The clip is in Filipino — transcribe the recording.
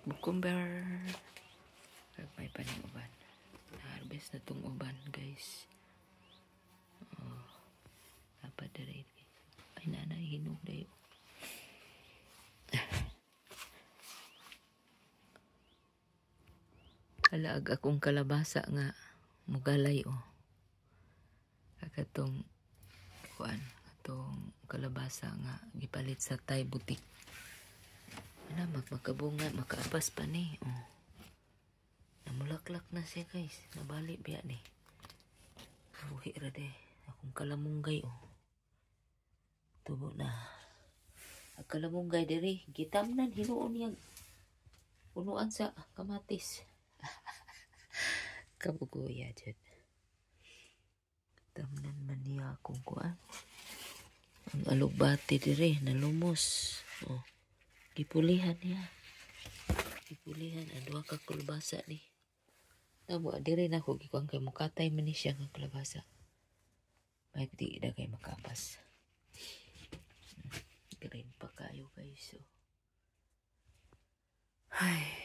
Cucumber. May paning uban. Na-harvest na tong uban, guys. Oh. Dapat na rin. Ay, nanay, hinog na yun. Alaag akong kalabasa nga. Mugalay, oh. Katong kuan. Katong kalabasa nga. Gipalit sa Thai butik. Ano, magmakabunga, makaapas pa ni. Oh. Namulaklak na siya, guys. Nabali biya ni. Buhi ra de. Akong kalamunggay, oh. Tubo na. Ang kalamunggay diri. Gitamnan, hinuon niya. Punuan sa kamatis. Kabuguya dyan. Tamnan man niya akong kuan. Ang alugbati diri. Nalumos. Oh. Gipulihan niya. Gipulihan. Ang ka kulbasa ni. Namo, diri na ako gikuang kay mukatay man ni siya ng kulbasa. May di na kay makapas. Green pa kayo guys. So. Ay.